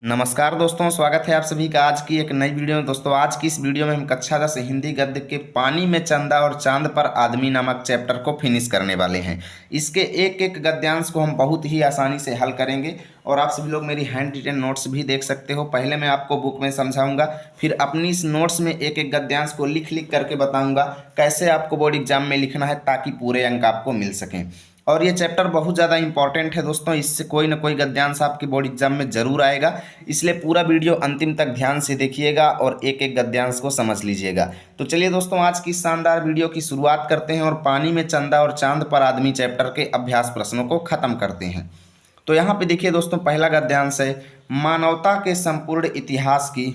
नमस्कार दोस्तों, स्वागत है आप सभी का आज की एक नई वीडियो में। दोस्तों आज की इस वीडियो में हम कक्षा 10 हिंदी गद्य के पानी में चंदा और चांद पर आदमी नामक चैप्टर को फिनिश करने वाले हैं। इसके एक एक गद्यांश को हम बहुत ही आसानी से हल करेंगे और आप सभी लोग मेरी हैंड रिटन नोट्स भी देख सकते हो। पहले मैं आपको बुक में समझाऊंगा, फिर अपनी इस नोट्स में एक एक गद्यांश को लिख लिख करके बताऊँगा कैसे आपको बोर्ड एग्जाम में लिखना है ताकि पूरे अंक आपको मिल सकें। और ये चैप्टर बहुत ज़्यादा इंपॉर्टेंट है दोस्तों, इससे कोई ना कोई गद्यांश आपके बोर्ड एग्जाम में जरूर आएगा, इसलिए पूरा वीडियो अंतिम तक ध्यान से देखिएगा और एक एक गद्यांश को समझ लीजिएगा। तो चलिए दोस्तों आज की शानदार वीडियो की शुरुआत करते हैं और पानी में चंदा और चांद पर आदमी चैप्टर के अभ्यास प्रश्नों को खत्म करते हैं। तो यहाँ पे देखिए दोस्तों, पहला गद्यांश है, मानवता के संपूर्ण इतिहास की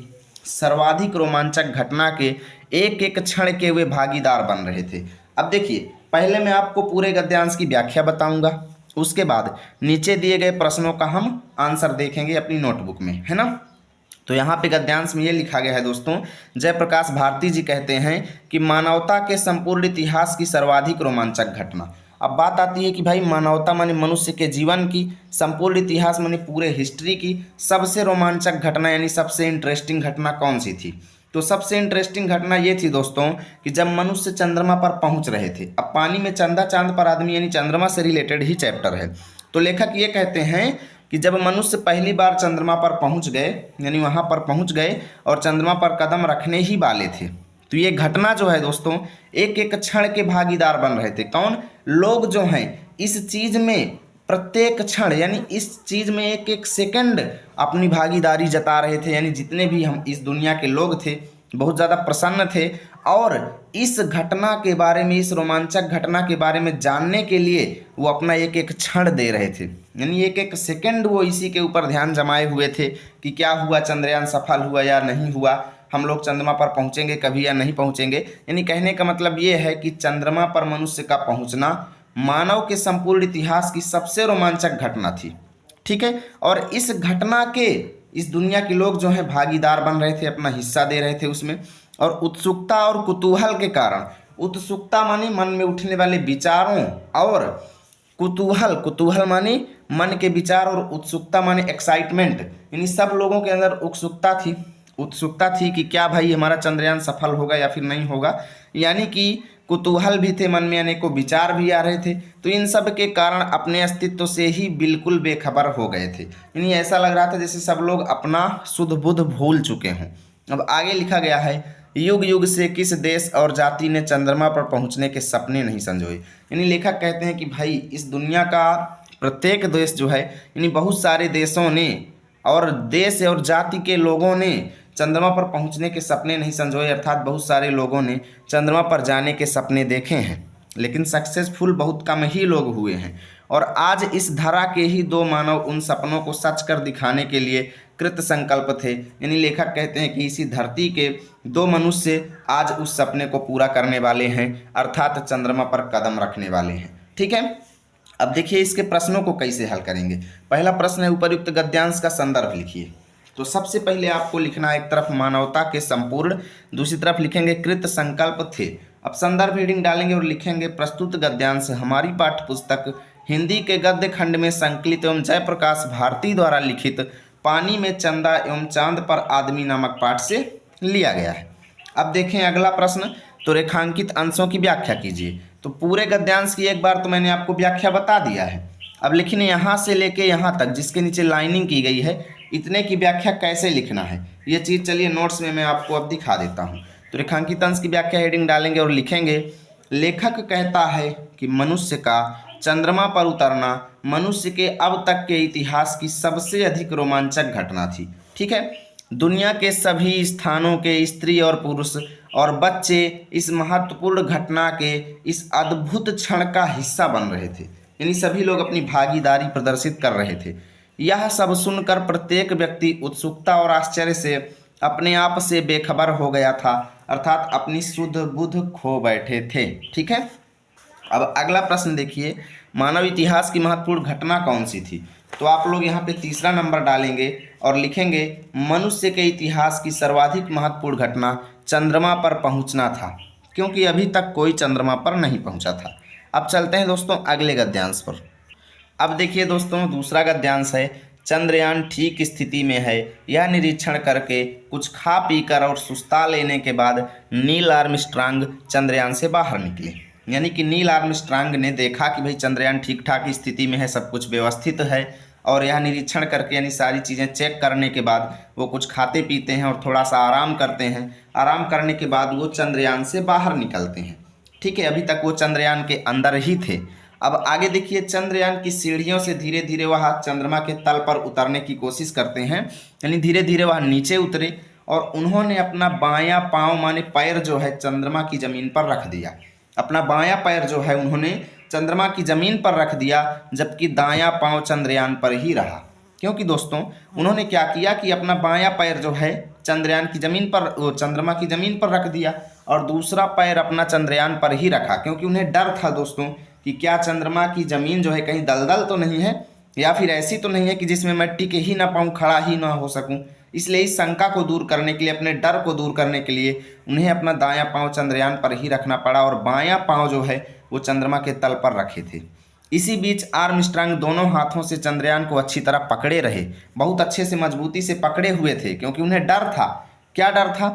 सर्वाधिक रोमांचक घटना के एक एक क्षण के वे भागीदार बन रहे थे। अब देखिए, पहले मैं आपको पूरे गद्यांश की व्याख्या बताऊंगा, उसके बाद नीचे दिए गए प्रश्नों का हम आंसर देखेंगे अपनी नोटबुक में, है ना। तो यहाँ पे गद्यांश में ये लिखा गया है दोस्तों, जयप्रकाश भारती जी कहते हैं कि मानवता के संपूर्ण इतिहास की सर्वाधिक रोमांचक घटना। अब बात आती है कि भाई मानवता माने मनुष्य के जीवन की, संपूर्ण इतिहास माने पूरे हिस्ट्री की सबसे रोमांचक घटना यानी सबसे इंटरेस्टिंग घटना कौन सी थी। तो सबसे इंटरेस्टिंग घटना ये थी दोस्तों कि जब मनुष्य चंद्रमा पर पहुंच रहे थे। अब पानी में चंदा चांद पर आदमी यानी चंद्रमा से रिलेटेड ही चैप्टर है। तो लेखक ये कहते हैं कि जब मनुष्य पहली बार चंद्रमा पर पहुंच गए यानी वहां पर पहुंच गए और चंद्रमा पर कदम रखने ही वाले थे, तो ये घटना जो है दोस्तों एक एक क्षण के भागीदार बन रहे थे। कौन लोग जो हैं इस चीज में प्रत्येक क्षण यानी इस चीज में एक एक सेकंड अपनी भागीदारी जता रहे थे, यानी जितने भी हम इस दुनिया के लोग थे बहुत ज़्यादा प्रसन्न थे और इस घटना के बारे में, इस रोमांचक घटना के बारे में जानने के लिए वो अपना एक एक क्षण दे रहे थे, यानी एक एक सेकंड वो इसी के ऊपर ध्यान जमाए हुए थे कि क्या हुआ, चंद्रयान सफल हुआ या नहीं हुआ, हम लोग चंद्रमा पर पहुंचेंगे कभी या नहीं पहुंचेंगे। यानी कहने का मतलब ये है कि चंद्रमा पर मनुष्य का पहुंचना मानव के संपूर्ण इतिहास की सबसे रोमांचक घटना थी, ठीक है। और इस घटना के इस दुनिया के लोग जो हैं भागीदार बन रहे थे, अपना हिस्सा दे रहे थे उसमें। और उत्सुकता और कुतूहल के कारण, उत्सुकता माने मन में उठने वाले विचारों और कुतूहल, कुतूहल माने मन के विचार और उत्सुकता माने एक्साइटमेंट, यानी सब लोगों के अंदर उत्सुकता थी कि क्या भाई हमारा चंद्रयान सफल होगा या फिर नहीं होगा, यानी कि कुतूहल भी थे मन में, अनेकों विचार भी आ रहे थे। तो इन सब के कारण अपने अस्तित्व से ही बिल्कुल बेखबर हो गए थे, यानी ऐसा लग रहा था जैसे सब लोग अपना शुद्ध बुद्ध भूल चुके हों। अब आगे लिखा गया है, युग युग से किस देश और जाति ने चंद्रमा पर पहुंचने के सपने नहीं संजोए। यानी लेखक कहते हैं कि भाई इस दुनिया का प्रत्येक देश जो है, यानी बहुत सारे देशों ने और देश और जाति के लोगों ने चंद्रमा पर पहुंचने के सपने नहीं संजोए, अर्थात बहुत सारे लोगों ने चंद्रमा पर जाने के सपने देखे हैं, लेकिन सक्सेसफुल बहुत कम ही लोग हुए हैं। और आज इस धरा के ही दो मानव उन सपनों को सच कर दिखाने के लिए कृत संकल्प थे, यानी लेखक कहते हैं कि इसी धरती के दो मनुष्य आज उस सपने को पूरा करने वाले हैं, अर्थात चंद्रमा पर कदम रखने वाले हैं, ठीक है। अब देखिए इसके प्रश्नों को कैसे हल करेंगे। पहला प्रश्न है, उपर्युक्त गद्यांश का संदर्भ लिखिए। तो सबसे पहले आपको लिखना है एक तरफ मानवता के संपूर्ण, दूसरी तरफ लिखेंगे कृत संकल्प थे। अब संदर्भ हेडिंग डालेंगे और लिखेंगे प्रस्तुत गद्यांश हमारी पाठ्य पुस्तक हिंदी के गद्य खंड में संकलित एवं जयप्रकाश भारती द्वारा लिखित पानी में चंदा एवं चांद पर आदमी नामक पाठ से लिया गया है। अब देखें अगला प्रश्न, तो रेखांकित अंशों की व्याख्या कीजिए। तो पूरे गद्यांश की एक बार तो मैंने आपको व्याख्या बता दिया है। अब लिखने यहाँ से लेके यहाँ तक जिसके नीचे लाइनिंग की गई है, इतने की व्याख्या कैसे लिखना है ये चीज़ चलिए नोट्स में मैं आपको अब दिखा देता हूँ। तो रेखांकित अंश की व्याख्या हेडिंग डालेंगे और लिखेंगे, लेखक कहता है कि मनुष्य का चंद्रमा पर उतरना मनुष्य के अब तक के इतिहास की सबसे अधिक रोमांचक घटना थी, ठीक है। दुनिया के सभी स्थानों के स्त्री और पुरुष और बच्चे इस महत्वपूर्ण घटना के इस अद्भुत क्षण का हिस्सा बन रहे थे, यानी सभी लोग अपनी भागीदारी प्रदर्शित कर रहे थे। यह सब सुनकर प्रत्येक व्यक्ति उत्सुकता और आश्चर्य से अपने आप से बेखबर हो गया था, अर्थात अपनी शुद्ध बुद्ध खो बैठे थे, ठीक है। अब अगला प्रश्न देखिए, मानव इतिहास की महत्वपूर्ण घटना कौन सी थी। तो आप लोग यहाँ पे तीसरा नंबर डालेंगे और लिखेंगे मनुष्य के इतिहास की सर्वाधिक महत्वपूर्ण घटना चंद्रमा पर पहुँचना था, क्योंकि अभी तक कोई चंद्रमा पर नहीं पहुँचा था। अब चलते हैं दोस्तों अगले गद्यांश पर। अब देखिए दोस्तों दूसरा गद्यांश है, चंद्रयान ठीक स्थिति में है, यह निरीक्षण करके कुछ खा पीकर और सुस्ता लेने के बाद नील आर्मस्ट्रांग चंद्रयान से बाहर निकले। यानी कि नील आर्मस्ट्रांग ने देखा कि भाई चंद्रयान ठीक ठाक स्थिति में है, सब कुछ व्यवस्थित है, और यह निरीक्षण करके यानी सारी चीज़ें चेक करने के बाद वो कुछ खाते पीते हैं और थोड़ा सा आराम करते हैं। आराम करने के बाद वो चंद्रयान से बाहर निकलते हैं। ठीक है, अभी तक वो चंद्रयान के अंदर ही थे। अब आगे देखिए, चंद्रयान की सीढ़ियों से धीरे धीरे वह चंद्रमा के तल पर उतरने की कोशिश करते हैं, यानी धीरे धीरे वह नीचे उतरे और उन्होंने अपना बायां पाँव माने पैर जो है चंद्रमा की ज़मीन पर रख दिया। अपना बायां पैर जो है उन्होंने चंद्रमा की ज़मीन पर रख दिया, जबकि दायां पाँव चंद्रयान पर ही रहा। क्योंकि दोस्तों उन्होंने क्या किया कि अपना बायां पैर जो है चंद्रयान की ज़मीन पर, चंद्रमा की ज़मीन पर रख दिया और दूसरा पैर अपना चंद्रयान पर ही रखा, क्योंकि उन्हें डर था दोस्तों कि क्या चंद्रमा की ज़मीन जो है कहीं दलदल तो नहीं है, या फिर ऐसी तो नहीं है कि जिसमें मैं टिके ही ना पाऊँ, खड़ा ही ना हो सकूँ। इसलिए इस शंका को दूर करने के लिए, अपने डर को दूर करने के लिए उन्हें अपना दायां पाँव चंद्रयान पर ही रखना पड़ा और बायां पाँव जो है वो चंद्रमा के तल पर रखे थे। इसी बीच आर्मस्ट्रांग दोनों हाथों से चंद्रयान को अच्छी तरह पकड़े रहे, बहुत अच्छे से मजबूती से पकड़े हुए थे, क्योंकि उन्हें डर था। क्या डर था?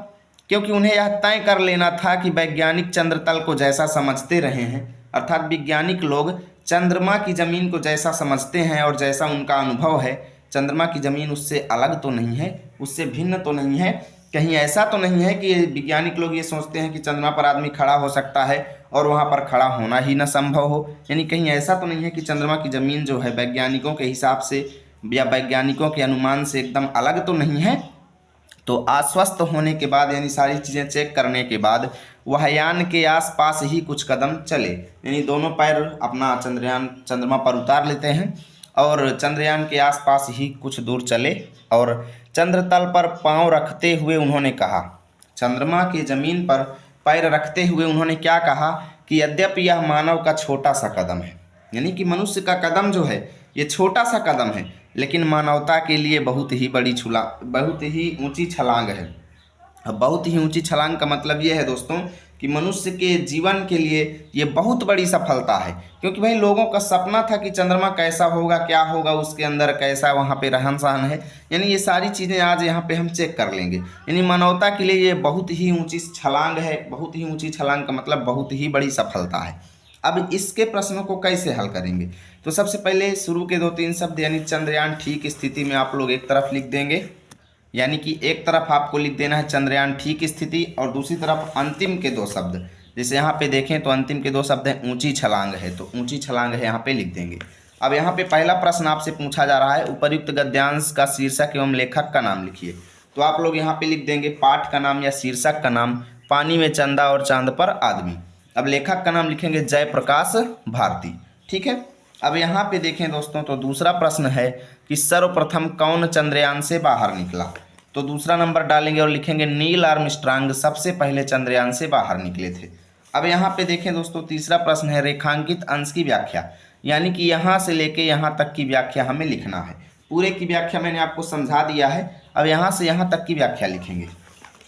क्योंकि उन्हें यह तय कर लेना था कि वैज्ञानिक चंद्रतल को जैसा समझते रहे हैं, अर्थात वैज्ञानिक लोग चंद्रमा की ज़मीन को जैसा समझते हैं और जैसा उनका अनुभव है, चंद्रमा की ज़मीन उससे अलग तो नहीं है, उससे भिन्न तो नहीं है, कहीं ऐसा तो नहीं है कि वैज्ञानिक लोग ये सोचते हैं कि चंद्रमा पर आदमी खड़ा हो सकता है और वहाँ पर खड़ा होना ही ना संभव हो। यानी कहीं ऐसा तो नहीं है कि चंद्रमा की ज़मीन जो है वैज्ञानिकों के हिसाब से या वैज्ञानिकों के अनुमान से एकदम अलग तो नहीं है। तो आश्वस्त होने के बाद, यानी सारी चीज़ें चेक करने के बाद, वह यान के आसपास ही कुछ कदम चले, यानी दोनों पैर अपना चंद्रमा पर उतार लेते हैं और चंद्रयान के आसपास ही कुछ दूर चले और चंद्रतल पर पांव रखते हुए उन्होंने कहा, चंद्रमा की ज़मीन पर पैर रखते हुए उन्होंने क्या कहा कि यद्यपि यह मानव का छोटा सा कदम है, यानी कि मनुष्य का कदम जो है ये छोटा सा कदम है, लेकिन मानवता के लिए बहुत ही ऊंची छलांग है। अब बहुत ही ऊंची छलांग का मतलब ये है दोस्तों कि मनुष्य के जीवन के लिए ये बहुत बड़ी सफलता है, क्योंकि भाई लोगों का सपना था कि चंद्रमा कैसा होगा, क्या होगा उसके अंदर, कैसा वहाँ पे रहन सहन है, यानी ये सारी चीज़ें आज यहाँ पे हम चेक कर लेंगे। यानी मानवता के लिए ये बहुत ही ऊंची छलांग है। बहुत ही ऊंची छलांग का मतलब बहुत ही बड़ी सफलता है। अब इसके प्रश्नों को कैसे हल करेंगे? तो सबसे पहले शुरू के 2-3 शब्द, यानी चंद्रयान ठीक स्थिति में आप लोग एक तरफ लिख देंगे, यानी कि एक तरफ आपको लिख देना है चंद्रयान ठीक स्थिति और दूसरी तरफ अंतिम के 2 शब्द। जैसे यहाँ पे देखें तो अंतिम के 2 शब्द हैं ऊंची छलांग है, तो ऊंची छलांग है यहाँ पे लिख देंगे। अब यहाँ पे पहला प्रश्न आपसे पूछा जा रहा है, उपर्युक्त गद्यांश का शीर्षक एवं लेखक का नाम लिखिए। तो आप लोग यहाँ पे लिख देंगे पाठ का नाम या शीर्षक का नाम पानी में चंदा और चांद पर आदमी। अब लेखक का नाम लिखेंगे जयप्रकाश भारती। ठीक है, अब यहाँ पे देखें दोस्तों तो दूसरा प्रश्न है कि सर्वप्रथम कौन चंद्रयान से बाहर निकला? तो दूसरा नंबर डालेंगे और लिखेंगे नील आर्मस्ट्रांग सबसे पहले चंद्रयान से बाहर निकले थे। अब यहाँ पे देखें दोस्तों तीसरा प्रश्न है रेखांकित अंश की व्याख्या, यानी कि यहाँ से लेके यहाँ तक की व्याख्या हमें लिखना है। पूरे की व्याख्या मैंने आपको समझा दिया है, अब यहाँ से यहाँ तक की व्याख्या लिखेंगे।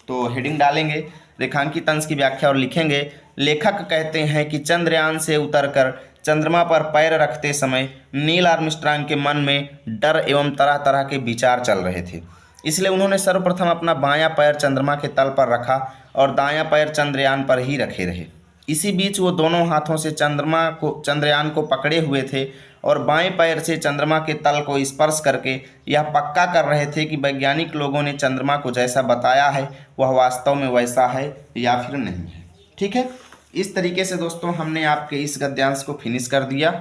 तो हेडिंग डालेंगे रेखांकित अंश की व्याख्या और लिखेंगे लेखक कहते हैं कि चंद्रयान से उतरकर चंद्रमा पर पैर रखते समय नील आर्मस्ट्रांग के मन में डर एवं तरह तरह के विचार चल रहे थे, इसलिए उन्होंने सर्वप्रथम अपना बायां पैर चंद्रमा के तल पर रखा और दायां पैर चंद्रयान पर ही रखे रहे। इसी बीच वो दोनों हाथों से चंद्रयान को पकड़े हुए थे और बाएं पैर से चंद्रमा के तल को स्पर्श करके यह पक्का कर रहे थे कि वैज्ञानिक लोगों ने चंद्रमा को जैसा बताया है वह वास्तव में वैसा है या फिर नहीं है। ठीक है, इस तरीके से दोस्तों हमने आपके इस गद्यांश को फिनिश कर दिया।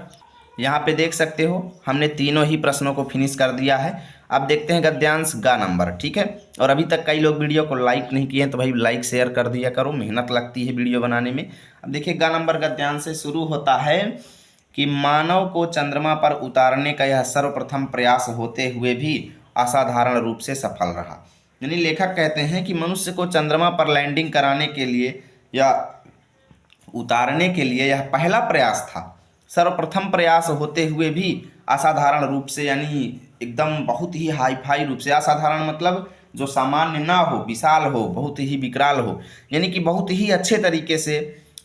यहाँ पे देख सकते हो हमने तीनों ही प्रश्नों को फिनिश कर दिया है। अब देखते हैं गद्यांश गा नंबर। ठीक है, और अभी तक कई लोग वीडियो को लाइक नहीं किए हैं तो भाई लाइक शेयर कर दिया करो, मेहनत लगती है वीडियो बनाने में। अब देखिए गा नंबर गद्यांश से शुरू होता है कि मानव को चंद्रमा पर उतारने का यह सर्वप्रथम प्रयास होते हुए भी असाधारण रूप से सफल रहा। यानी लेखक कहते हैं कि मनुष्य को चंद्रमा पर लैंडिंग कराने के लिए या उतारने के लिए यह पहला प्रयास था, सर्वप्रथम प्रयास होते हुए भी असाधारण रूप से, यानी एकदम बहुत ही हाई फाई रूप से। असाधारण मतलब जो सामान्य ना हो, विशाल हो, बहुत ही विकराल हो, यानी कि बहुत ही अच्छे तरीके से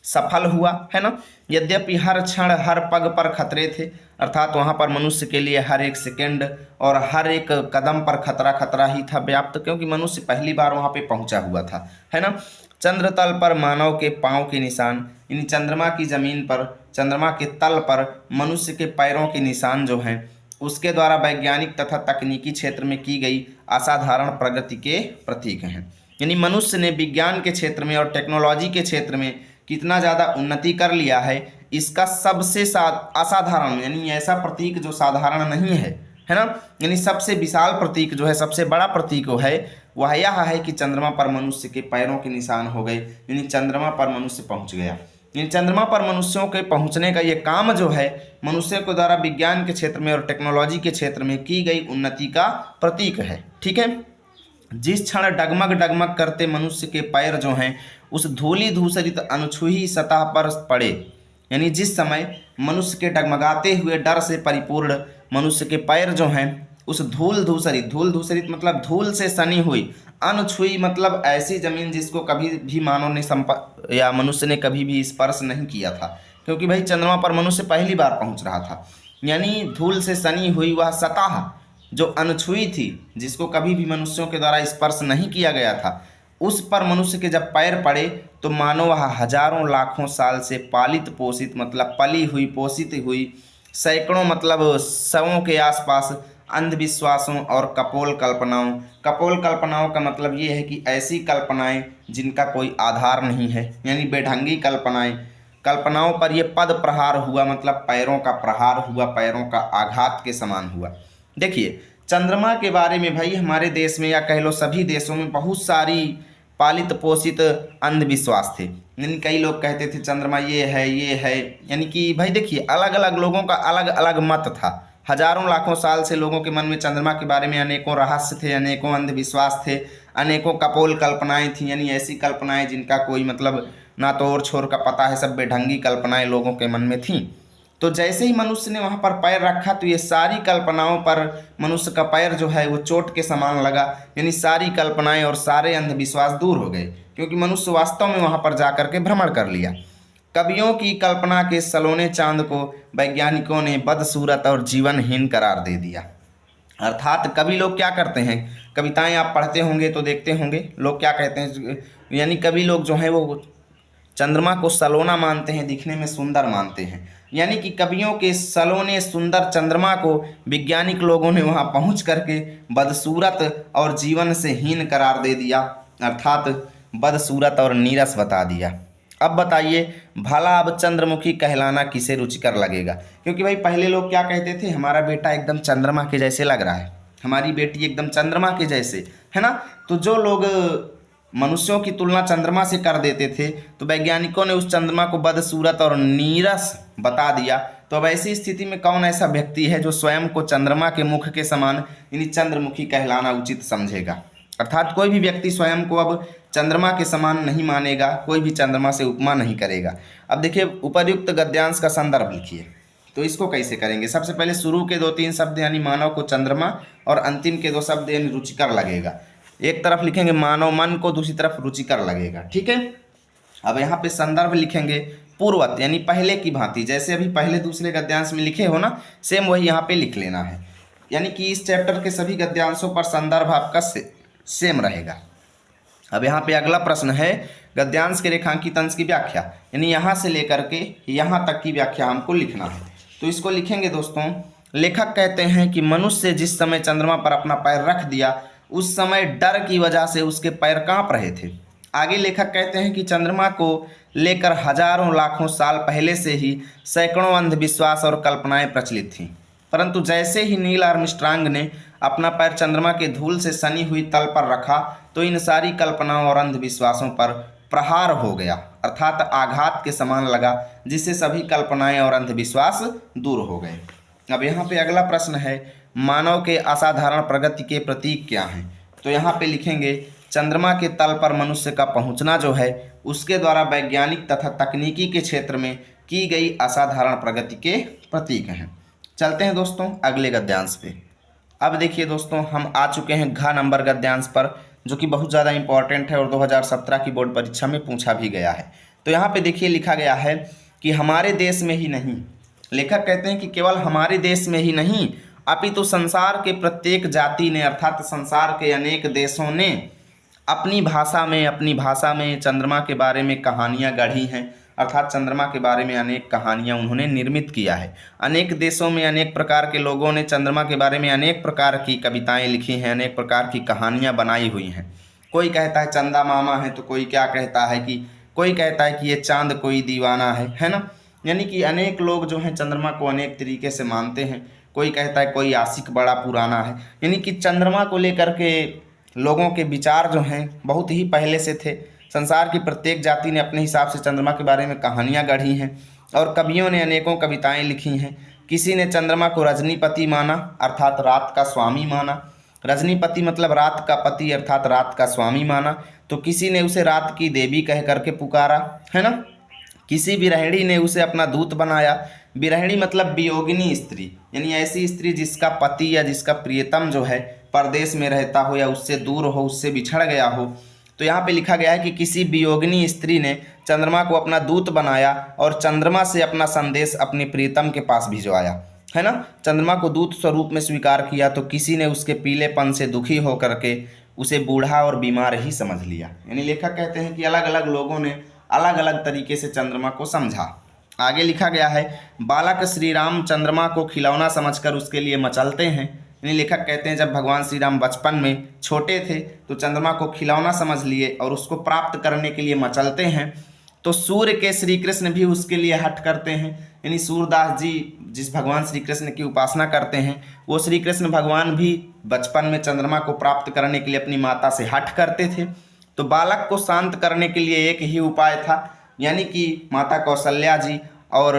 सफल हुआ, है ना। यद्यपि हर क्षण हर पग पर खतरे थे, अर्थात वहाँ पर मनुष्य के लिए हर एक सेकंड और हर एक कदम पर खतरा खतरा ही था व्याप्त, क्योंकि मनुष्य पहली बार वहाँ पे पहुँचा हुआ था, है ना। चंद्र तल पर मानव के पाँव के निशान, यानी चंद्रमा की जमीन पर, चंद्रमा के तल पर मनुष्य के पैरों के निशान जो हैं, उसके द्वारा वैज्ञानिक तथा तकनीकी क्षेत्र में की गई असाधारण प्रगति के प्रतीक हैं। यानी मनुष्य ने विज्ञान के क्षेत्र में और टेक्नोलॉजी के क्षेत्र में कितना ज़्यादा उन्नति कर लिया है, इसका सबसे असाधारण यानी ऐसा प्रतीक जो साधारण नहीं है ना, यानी सबसे विशाल प्रतीक जो है, सबसे बड़ा प्रतीक वो है, वह यह है कि चंद्रमा पर मनुष्य के पैरों के निशान हो गए, यानी चंद्रमा पर मनुष्य पहुंच गया। यानी चंद्रमा पर मनुष्यों के पहुंचने का ये काम जो है, मनुष्य के द्वारा विज्ञान के क्षेत्र में और टेक्नोलॉजी के क्षेत्र में की गई उन्नति का प्रतीक है। ठीक है। जिस क्षण डगमग डगमग करते मनुष्य के पैर जो हैं उस धूलि धूसरित अनछुई सतह पर पड़े, यानी जिस समय मनुष्य के डगमगाते हुए डर से परिपूर्ण मनुष्य के पैर जो हैं उस धूल धूसरित मतलब धूल से सनी हुई, अनछुई मतलब ऐसी जमीन जिसको कभी भी मानव ने या मनुष्य ने कभी भी स्पर्श नहीं किया था, क्योंकि भाई चंद्रमा पर मनुष्य पहली बार पहुंच रहा था। यानी धूल से सनी हुई वह सतह जो अनछुई थी, जिसको कभी भी मनुष्यों के द्वारा स्पर्श नहीं किया गया था, उस पर मनुष्य के जब पैर पड़े तो मानो वह हजारों लाखों साल से पालित पोषित मतलब पली हुई पोषित हुई सैकड़ों मतलब सौों के आसपास अंधविश्वासों और कपोल कल्पनाओं का मतलब ये है कि ऐसी कल्पनाएं जिनका कोई आधार नहीं है, यानी बेढंगी कल्पनाओं पर यह पद प्रहार हुआ, मतलब पैरों का प्रहार हुआ, पैरों का आघात के समान हुआ। देखिए चंद्रमा के बारे में भाई हमारे देश में या कह लो सभी देशों में बहुत सारी पालित पोषित अंधविश्वास थे, यानी कई लोग कहते थे चंद्रमा ये है, यानी कि भाई देखिए अलग अलग लोगों का अलग अलग मत था। हजारों लाखों साल से लोगों के मन में चंद्रमा के बारे में अनेकों रहस्य थे, अनेकों अंधविश्वास थे, अनेकों कपोल कल्पनाएं थी, यानी ऐसी कल्पनाएं जिनका कोई मतलब ना तो और छोर का पता है, सब बेढंगी कल्पनाएं लोगों के मन में थीं। तो जैसे ही मनुष्य ने वहाँ पर पैर रखा तो ये सारी कल्पनाओं पर मनुष्य का पैर जो है वो चोट के समान लगा, यानी सारी कल्पनाएं और सारे अंधविश्वास दूर हो गए, क्योंकि मनुष्य वास्तव में वहाँ पर जा करके भ्रमण कर लिया। कवियों की कल्पना के सलोने चांद को वैज्ञानिकों ने बदसूरत और जीवनहीन करार दे दिया। अर्थात कवि लोग क्या करते हैं, कविताएं आप पढ़ते होंगे तो देखते होंगे लोग क्या कहते हैं, यानी कवि लोग जो हैं वो चंद्रमा को सलोना मानते हैं, दिखने में सुंदर मानते हैं, यानी कि कवियों के सलोने सुंदर चंद्रमा को वैज्ञानिक लोगों ने वहां पहुंच करके बदसूरत और जीवन से हीन करार दे दिया, अर्थात बदसूरत और नीरस बता दिया। अब बताइए भला अब चंद्रमुखी कहलाना किसे रुचिकर लगेगा, क्योंकि भाई पहले लोग क्या कहते थे, हमारा बेटा एकदम चंद्रमा के जैसे लग रहा है, हमारी बेटी एकदम चंद्रमा के जैसे, है ना। तो जो लोग मनुष्यों की तुलना चंद्रमा से कर देते थे तो वैज्ञानिकों ने उस चंद्रमा को बदसूरत और नीरस बता दिया। तो अब ऐसी स्थिति में कौन ऐसा व्यक्ति है जो स्वयं को चंद्रमा के मुख के समान यानी चंद्रमुखी कहलाना उचित समझेगा। अर्थात कोई भी व्यक्ति स्वयं को अब चंद्रमा के समान नहीं मानेगा, कोई भी चंद्रमा से उपमा नहीं करेगा। अब देखिए उपर्युक्त गद्यांश का संदर्भ लिखिए, तो इसको कैसे करेंगे। सबसे पहले शुरू के 2-3 शब्द यानी मानव को चंद्रमा और अंतिम के 2 शब्द यानी रुचिकर लगेगा। एक तरफ लिखेंगे मानव मन को, दूसरी तरफ रुचिकर लगेगा, ठीक है। अब यहाँ पे संदर्भ लिखेंगे पूर्वत यानी पहले की भांति, जैसे अभी पहले दूसरे गद्यांश में लिखे हो ना, सेम वही यहाँ पे लिख लेना है, यानी कि इस चैप्टर के सभी गद्यांशों पर संदर्भ आपका सेम रहेगा। अब यहाँ पे अगला प्रश्न है गद्यांश के रेखांकित अंश की व्याख्या, यानी यहाँ से लेकर के यहाँ तक की व्याख्या हमको लिखना है। तो इसको लिखेंगे दोस्तों, लेखक कहते हैं कि मनुष्य जिस समय चंद्रमा पर अपना पैर रख दिया उस समय डर की वजह से उसके पैर कांप रहे थे। आगे लेखक कहते हैं कि चंद्रमा को लेकर हजारों लाखों साल पहले से ही सैकड़ों अंधविश्वास और कल्पनाएं प्रचलित थीं, परंतु जैसे ही नील आर्मस्ट्रांग ने अपना पैर चंद्रमा के धूल से सनी हुई तल पर रखा तो इन सारी कल्पनाओं और अंधविश्वासों पर प्रहार हो गया, अर्थात आघात के समान लगा, जिससे सभी कल्पनाएं और अंधविश्वास दूर हो गए। अब यहाँ पे अगला प्रश्न है मानव के असाधारण प्रगति के प्रतीक क्या हैं। तो यहाँ पे लिखेंगे चंद्रमा के तल पर मनुष्य का पहुँचना जो है उसके द्वारा वैज्ञानिक तथा तकनीकी के क्षेत्र में की गई असाधारण प्रगति के प्रतीक हैं। चलते हैं दोस्तों अगले गद्यांश पे। अब देखिए दोस्तों हम आ चुके हैं घ नंबर गद्यांश पर, जो कि बहुत ज़्यादा इंपॉर्टेंट है और 2017 की बोर्ड परीक्षा में पूछा भी गया है। तो यहाँ पे देखिए लिखा गया है कि हमारे देश में ही नहीं, लेखक कहते हैं कि केवल हमारे देश में ही नहीं अपितु संसार के प्रत्येक जाति ने अर्थात संसार के अनेक देशों ने अपनी भाषा में चंद्रमा के बारे में कहानियाँ गढ़ी हैं। अर्थात चंद्रमा के बारे में अनेक कहानियाँ उन्होंने निर्मित किया है। अनेक देशों में अनेक प्रकार के लोगों ने चंद्रमा के बारे में अनेक प्रकार की कविताएं लिखी हैं, अनेक प्रकार की कहानियाँ बनाई हुई हैं। कोई कहता है चंदा मामा है, तो कोई क्या कहता है कि कोई कहता है कि ये चांद कोई दीवाना है ना। यानी कि अनेक लोग जो हैं चंद्रमा को अनेक तरीके से मानते हैं। कोई कहता है कोई आशिक बड़ा पुराना है। यानी कि चंद्रमा को लेकर के लोगों के विचार जो हैं बहुत ही पहले से थे। संसार की प्रत्येक जाति ने अपने हिसाब से चंद्रमा के बारे में कहानियाँ गढ़ी हैं और कवियों ने अनेकों कविताएं लिखी हैं। किसी ने चंद्रमा को रजनीपति माना अर्थात रात का स्वामी माना। रजनीपति मतलब रात का पति अर्थात रात का स्वामी माना। तो किसी ने उसे रात की देवी कह करके पुकारा, है ना। किसी विरहिणी ने उसे अपना दूत बनाया। विरहिणी मतलब वियोगिनी स्त्री, यानी ऐसी स्त्री जिसका पति या जिसका प्रियतम जो है परदेश में रहता हो या उससे दूर हो, उससे बिछड़ गया हो। तो यहाँ पे लिखा गया है कि किसी वियोगिनी स्त्री ने चंद्रमा को अपना दूत बनाया और चंद्रमा से अपना संदेश अपने प्रियतम के पास भिजवाया, है ना। चंद्रमा को दूत स्वरूप में स्वीकार किया तो किसी ने उसके पीलेपन से दुखी होकर के उसे बूढ़ा और बीमार ही समझ लिया। यानी लेखक कहते हैं कि अलग अलग लोगों ने अलग अलग तरीके से चंद्रमा को समझा। आगे लिखा गया है बालक श्री राम चंद्रमा को खिलौना समझकर उसके लिए मचलते हैं। यानी लेखक कहते हैं जब भगवान श्री राम बचपन में छोटे थे तो चंद्रमा को खिलौना समझ लिए और उसको प्राप्त करने के लिए मचलते हैं। तो सूर्य के श्री कृष्ण भी उसके लिए हट करते हैं। यानी सूरदास जी जिस भगवान श्री कृष्ण की उपासना करते हैं वो श्री कृष्ण भगवान भी बचपन में चंद्रमा को प्राप्त करने के लिए अपनी माता से हट करते थे। तो बालक को शांत करने के लिए एक ही उपाय था, यानी कि माता कौशल्या जी और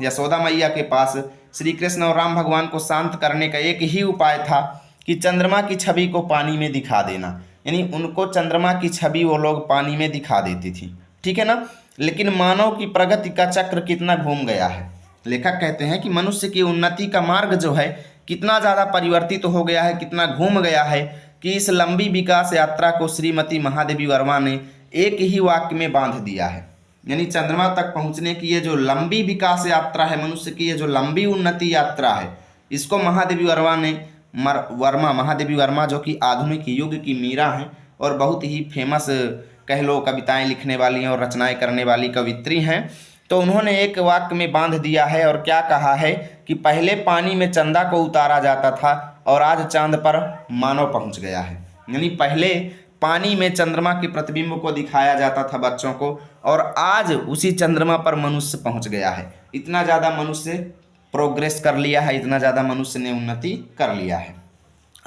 यशोदा मैया के पास श्री कृष्ण और राम भगवान को शांत करने का एक ही उपाय था कि चंद्रमा की छवि को पानी में दिखा देना। यानी उनको चंद्रमा की छवि वो लोग पानी में दिखा देती थी, ठीक है ना। लेकिन मानव की प्रगति का चक्र कितना घूम गया है। लेखक कहते हैं कि मनुष्य की उन्नति का मार्ग जो है कितना ज़्यादा परिवर्तित हो गया है, कितना घूम गया है कि इस लंबी विकास यात्रा को श्रीमती महादेवी वर्मा ने एक ही वाक्य में बांध दिया है। यानी चंद्रमा तक पहुंचने की ये जो लंबी विकास यात्रा है, मनुष्य की ये जो लंबी उन्नति यात्रा है, इसको महादेवी वर्मा जो कि आधुनिक युग की मीरा हैं और बहुत ही फेमस कह लो कविताएं लिखने वाली हैं और रचनाएं करने वाली कवित्री हैं। तो उन्होंने एक वाक्य में बांध दिया है और क्या कहा है कि पहले पानी में चंदा को उतारा जाता था और आज चांद पर मानव पहुंच गया है। यानी पहले पानी में चंद्रमा के प्रतिबिंब को दिखाया जाता था बच्चों को और आज उसी चंद्रमा पर मनुष्य पहुंच गया है। इतना ज़्यादा मनुष्य प्रोग्रेस कर लिया है, इतना ज़्यादा मनुष्य ने उन्नति कर लिया है।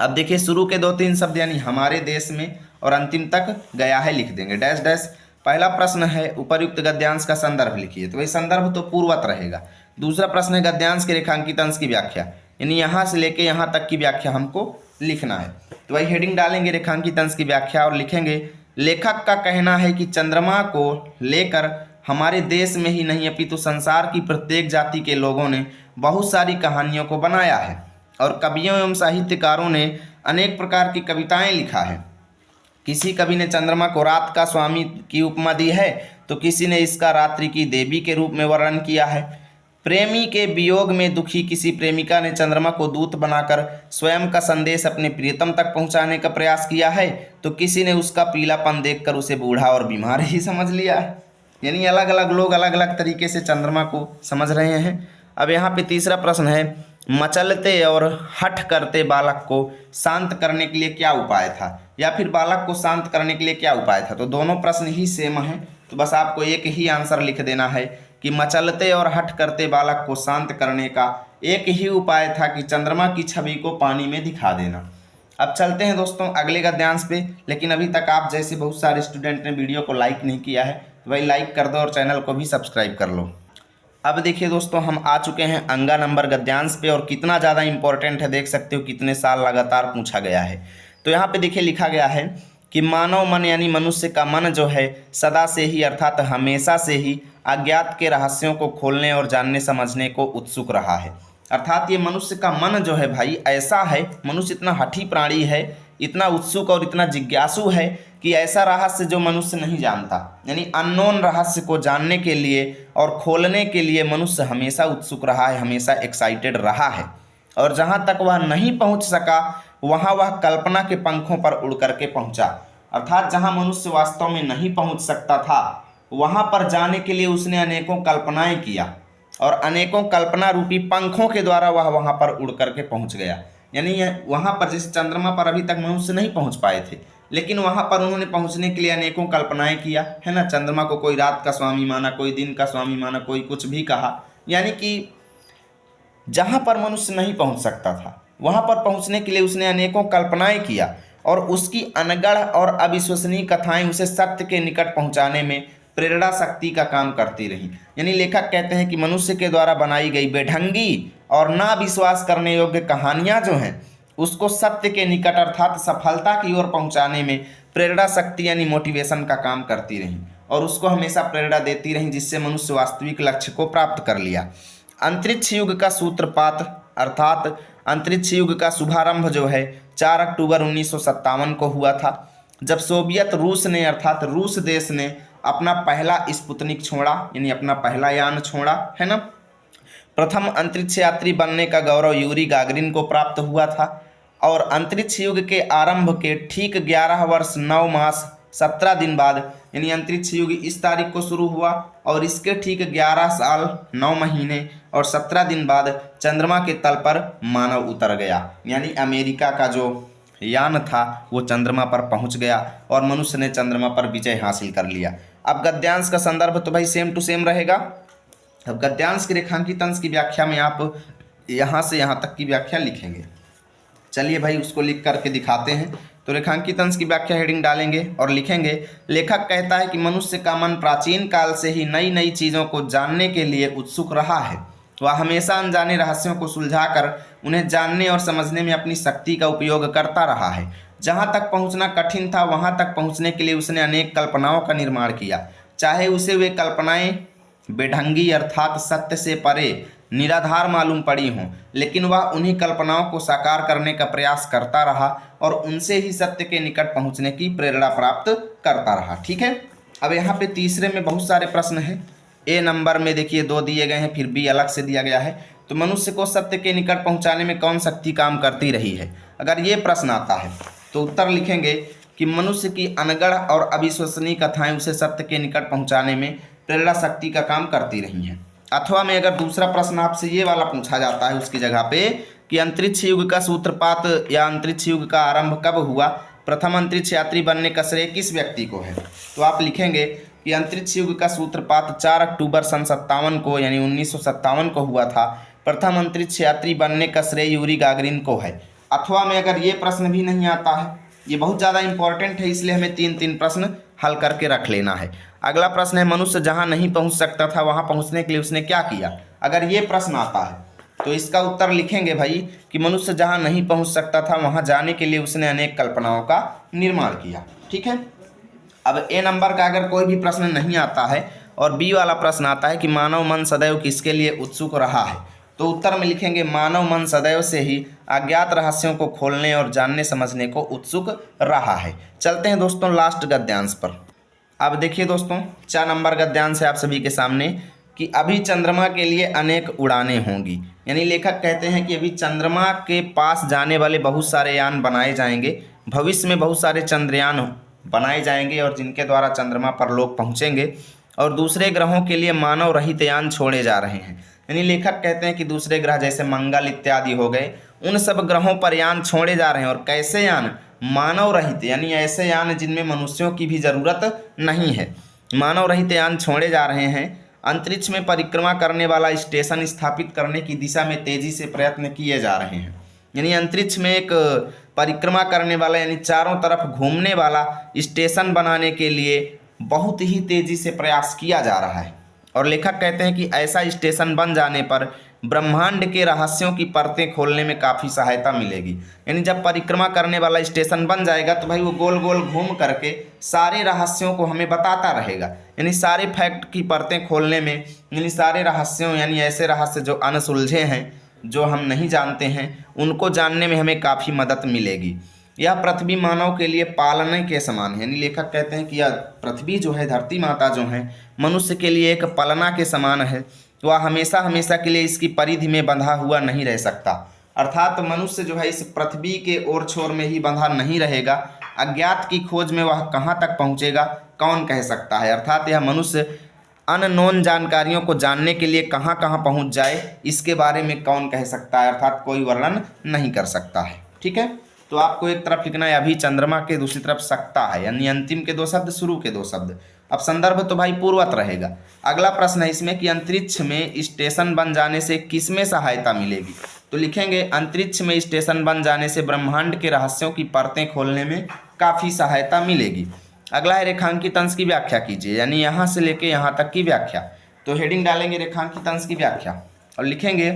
अब देखिए शुरू के 2-3 शब्द यानी हमारे देश में और अंतिम तक गया है लिख देंगे डैश डैश। पहला प्रश्न है उपर्युक्त गद्यांश का संदर्भ लिखिए, तो वही संदर्भ तो पूर्वत रहेगा। दूसरा प्रश्न है गद्यांश के रेखांकित अंश की व्याख्या, यानी यहाँ से लेके यहाँ तक की व्याख्या हमको लिखना है। तो वही हेडिंग डालेंगे रेखांकित अंश की व्याख्या और लिखेंगे लेखक का कहना है कि चंद्रमा को लेकर हमारे देश में ही नहीं अपितु संसार की प्रत्येक जाति के लोगों ने बहुत सारी कहानियों को बनाया है और कवियों एवं साहित्यकारों ने अनेक प्रकार की कविताएं लिखा है। किसी कवि ने चंद्रमा को रात का स्वामी की उपमा दी है तो किसी ने इसका रात्रि की देवी के रूप में वर्णन किया है। प्रेमी के वियोग में दुखी किसी प्रेमिका ने चंद्रमा को दूत बनाकर स्वयं का संदेश अपने प्रियतम तक पहुंचाने का प्रयास किया है तो किसी ने उसका पीलापन देखकर उसे बूढ़ा और बीमार ही समझ लिया है। यानी अलग अलग लोग अलग अलग तरीके से चंद्रमा को समझ रहे हैं। अब यहाँ पे तीसरा प्रश्न है मचलते और हठ करते बालक को शांत करने के लिए क्या उपाय था, या फिर बालक को शांत करने के लिए क्या उपाय था। तो दोनों प्रश्न ही सेम हैं, तो बस आपको एक ही आंसर लिख देना है कि मचलते और हठ करते बालक को शांत करने का एक ही उपाय था कि चंद्रमा की छवि को पानी में दिखा देना। अब चलते हैं दोस्तों अगले गद्यांश पे, लेकिन अभी तक आप जैसे बहुत सारे स्टूडेंट ने वीडियो को लाइक नहीं किया है तो भाई लाइक कर दो और चैनल को भी सब्सक्राइब कर लो। अब देखिए दोस्तों हम आ चुके हैं अंगा नंबर गद्यांश पे और कितना ज़्यादा इंपॉर्टेंट है, देख सकते हो कितने साल लगातार पूछा गया है। तो यहाँ पे देखिए लिखा गया है कि मानव मन यानी मनुष्य का मन जो है सदा से ही अर्थात हमेशा से ही अज्ञात के रहस्यों को खोलने और जानने समझने को उत्सुक रहा है। अर्थात ये मनुष्य का मन जो है भाई ऐसा है, मनुष्य इतना हठी प्राणी है इतना उत्सुक और इतना जिज्ञासु है कि ऐसा रहस्य जो मनुष्य नहीं जानता, यानी अननोन रहस्य को जानने के लिए और खोलने के लिए मनुष्य हमेशा उत्सुक रहा है, हमेशा एक्साइटेड रहा है। और जहाँ तक वह नहीं पहुँच सका वहाँ वह कल्पना के पंखों पर उड़ करके पहुँचा। अर्थात जहाँ मनुष्य वास्तव में नहीं पहुँच सकता था वहाँ पर जाने के लिए उसने अनेकों कल्पनाएं किया और अनेकों कल्पना रूपी पंखों के द्वारा वह वहाँ पर उड़ करके पहुँच गया। यानी वहाँ पर जैसे चंद्रमा पर अभी तक मनुष्य नहीं पहुँच पाए थे, लेकिन वहाँ पर उन्होंने पहुँचने के लिए अनेकों कल्पनाएं किया, है ना। चंद्रमा को कोई रात का स्वामी माना, कोई दिन का स्वामी माना, कोई कुछ भी कहा। यानी कि जहाँ पर मनुष्य नहीं पहुँच सकता था वहाँ पर पहुँचने के लिए उसने अनेकों कल्पनाएं किया और उसकी अनगढ़ और अविश्वसनीय कथाएं उसे सत्य के निकट पहुँचाने में प्रेरणा शक्ति का काम करती रही। यानी लेखक कहते हैं कि मनुष्य के द्वारा बनाई गई बेढंगी और ना विश्वास करने योग्य कहानियां जो हैं उसको सत्य के निकट अर्थात सफलता की ओर पहुंचाने में प्रेरणा शक्ति यानी मोटिवेशन का काम करती रही और उसको हमेशा प्रेरणा देती रही, जिससे मनुष्य वास्तविक लक्ष्य को प्राप्त कर लिया। अंतरिक्ष युग का सूत्रपात अर्थात अंतरिक्ष युग का शुभारंभ जो है 4 अक्टूबर 1957 को हुआ था, जब सोवियत रूस ने अर्थात रूस देश ने अपना पहला स्पुतनिक छोड़ा, यानी अपना पहला यान छोड़ा, है ना। प्रथम अंतरिक्ष यात्री बनने का गौरव यूरी गागरिन को प्राप्त हुआ था और अंतरिक्ष युग के आरंभ के ठीक 11 वर्ष 9 मास 17 दिन बाद, यानी अंतरिक्ष युग इस तारीख को शुरू हुआ और इसके ठीक 11 साल 9 महीने और 17 दिन बाद चंद्रमा के तल पर मानव उतर गया। यानी अमेरिका का जो यान था वो चंद्रमा पर पहुंच गया और मनुष्य ने चंद्रमा पर विजय हासिल कर लिया। अब गद्यांश का संदर्भ तो भाई सेम टू सेम रहेगा। अब गद्यांश के रेखांकित अंश की व्याख्या में आप यहाँ से यहाँ तक की व्याख्या लिखेंगे। चलिए भाई उसको लिख करके दिखाते हैं। तो रेखांकित अंश की व्याख्या हेडिंग डालेंगे और लिखेंगे, लेखक कहता है कि मनुष्य का मन प्राचीन काल से ही नई नई चीज़ों को जानने के लिए उत्सुक रहा है। वह हमेशा अनजाने रहस्यों को सुलझाकर उन्हें जानने और समझने में अपनी शक्ति का उपयोग करता रहा है। जहाँ तक पहुँचना कठिन था वहाँ तक पहुँचने के लिए उसने अनेक कल्पनाओं का निर्माण किया, चाहे उसे वे कल्पनाएं बेढंगी अर्थात सत्य से परे निराधार मालूम पड़ी हों, लेकिन वह उन्हीं कल्पनाओं को साकार करने का प्रयास करता रहा और उनसे ही सत्य के निकट पहुँचने की प्रेरणा प्राप्त करता रहा। ठीक है। अब यहाँ पे तीसरे में बहुत सारे प्रश्न हैं। ए नंबर में देखिए 2 दिए गए हैं, फिर बी अलग से दिया गया है। तो मनुष्य को सत्य के निकट पहुँचाने में कौन शक्ति काम करती रही है? अगर ये प्रश्न आता है तो उत्तर लिखेंगे कि मनुष्य की अनगढ़ और अविश्वसनीय कथाएं उसे सत्य के निकट पहुंचाने में प्रेरणा शक्ति का काम करती रही हैं। अथवा में अगर दूसरा प्रश्न आपसे ये वाला पूछा जाता है उसकी जगह पे कि अंतरिक्ष युग का सूत्रपात या अंतरिक्ष युग का आरंभ कब हुआ, प्रथम अंतरिक्ष यात्री बनने का श्रेय किस व्यक्ति को है, तो आप लिखेंगे कि अंतरिक्ष युग का सूत्रपात 4 अक्टूबर सन 57 को यानी 1957 को हुआ था। प्रथम अंतरिक्ष यात्री बनने का श्रेय यूरी गागरिन को है। अथवा में अगर ये प्रश्न भी नहीं आता है, ये बहुत ज़्यादा इंपॉर्टेंट है, इसलिए हमें 3 प्रश्न हल करके रख लेना है। अगला प्रश्न है, मनुष्य जहाँ नहीं पहुँच सकता था वहाँ पहुँचने के लिए उसने क्या किया? अगर ये प्रश्न आता है तो इसका उत्तर लिखेंगे भाई कि मनुष्य जहाँ नहीं पहुँच सकता था वहाँ जाने के लिए उसने अनेक कल्पनाओं का निर्माण किया। ठीक है। अब ए नंबर का अगर कोई भी प्रश्न नहीं आता है और बी वाला प्रश्न आता है कि मानव मन सदैव किसके लिए उत्सुक रहा है, तो उत्तर में लिखेंगे मानव मन सदैव से ही अज्ञात रहस्यों को खोलने और जानने समझने को उत्सुक रहा है। चलते हैं दोस्तों लास्ट गद्यांश पर। अब देखिए दोस्तों 4 नंबर गद्यांश है आप सभी के सामने कि अभी चंद्रमा के लिए अनेक उड़ानें होंगी। यानी लेखक कहते हैं कि अभी चंद्रमा के पास जाने वाले बहुत सारे यान बनाए जाएंगे, भविष्य में बहुत सारे चंद्रयान बनाए जाएंगे और जिनके द्वारा चंद्रमा पर लोग पहुँचेंगे और दूसरे ग्रहों के लिए मानव रहित यान छोड़े जा रहे हैं। यानी लेखक कहते हैं कि दूसरे ग्रह जैसे मंगल इत्यादि हो गए, उन सब ग्रहों पर यान छोड़े जा रहे हैं। और कैसे यान? मानव रहित, यानी ऐसे यान जिनमें मनुष्यों की भी ज़रूरत नहीं है, मानव रहित यान छोड़े जा रहे हैं। अंतरिक्ष में परिक्रमा करने वाला स्टेशन स्थापित करने की दिशा में तेज़ी से प्रयत्न किए जा रहे हैं। यानी अंतरिक्ष में एक परिक्रमा करने वाला यानी चारों तरफ घूमने वाला स्टेशन बनाने के लिए बहुत ही तेज़ी से प्रयास किया जा रहा है। और लेखक कहते हैं कि ऐसा स्टेशन बन जाने पर ब्रह्मांड के रहस्यों की परतें खोलने में काफ़ी सहायता मिलेगी। यानी जब परिक्रमा करने वाला स्टेशन बन जाएगा तो भाई वो गोल गोल घूम करके सारे रहस्यों को हमें बताता रहेगा, यानी सारे फैक्ट की परतें खोलने में, यानी सारे रहस्यों यानी ऐसे रहस्य जो अनसुलझे हैं, जो हम नहीं जानते हैं, उनको जानने में हमें काफ़ी मदद मिलेगी। यह पृथ्वी मानव के लिए पालने के समान है। यानी लेखक कहते हैं कि यह पृथ्वी जो है, धरती माता जो है, मनुष्य के लिए एक पलना के समान है। वह हमेशा हमेशा के लिए इसकी परिधि में बंधा हुआ नहीं रह सकता। अर्थात मनुष्य जो है इस पृथ्वी के ओर छोर में ही बंधा नहीं रहेगा। अज्ञात की खोज में वह कहाँ तक पहुँचेगा, कौन कह सकता है। अर्थात यह मनुष्य अननोन जानकारियों को जानने के लिए कहाँ कहाँ पहुँच जाए, इसके बारे में कौन कह सकता है। अर्थात कोई वर्णन नहीं कर सकता है। ठीक है, तो आपको एक तरफ लिखना है अभी चंद्रमा के, दूसरी तरफ सकता है, यानी अंतिम के 2 शब्द, शुरू के 2 शब्द। अब संदर्भ तो भाई पूर्वत रहेगा। अगला प्रश्न है इसमें कि अंतरिक्ष में स्टेशन बन जाने से किसमें सहायता मिलेगी। तो लिखेंगे अंतरिक्ष में स्टेशन बन जाने से ब्रह्मांड के रहस्यों की परतें खोलने में काफ़ी सहायता मिलेगी। अगला है रेखांकित अंश की व्याख्या कीजिए, यानी यहाँ से लेके यहाँ तक की व्याख्या। तो हेडिंग डालेंगे रेखांकित अंश की व्याख्या और लिखेंगे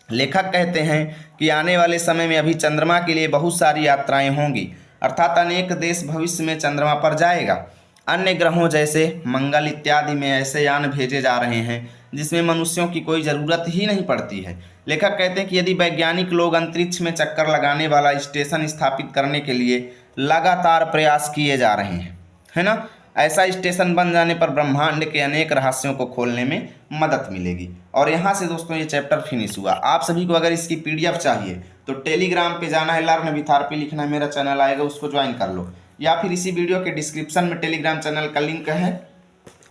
लेखक कहते हैं कि आने वाले समय में अभी चंद्रमा के लिए बहुत सारी यात्राएं होंगी। अर्थात अनेक देश भविष्य में चंद्रमा पर जाएगा। अन्य ग्रहों जैसे मंगल इत्यादि में ऐसे यान भेजे जा रहे हैं जिसमें मनुष्यों की कोई ज़रूरत ही नहीं पड़ती है। लेखक कहते हैं कि यदि वैज्ञानिक लोग अंतरिक्ष में चक्कर लगाने वाला स्टेशन स्थापित करने के लिए लगातार प्रयास किए जा रहे हैं, है ना, ऐसा स्टेशन बन जाने पर ब्रह्मांड के अनेक रहस्यों को खोलने में मदद मिलेगी। और यहाँ से दोस्तों ये चैप्टर फिनिश हुआ। आप सभी को अगर इसकी PDF चाहिए तो टेलीग्राम पे जाना है, लर्न विथ आरपी लिखना है, मेरा चैनल आएगा, उसको ज्वाइन कर लो, या फिर इसी वीडियो के डिस्क्रिप्शन में टेलीग्राम चैनल का लिंक है,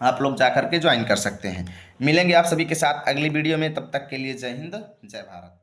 आप लोग जा करके ज्वाइन कर सकते हैं। मिलेंगे आप सभी के साथ अगली वीडियो में, तब तक के लिए जय हिंद जय भारत।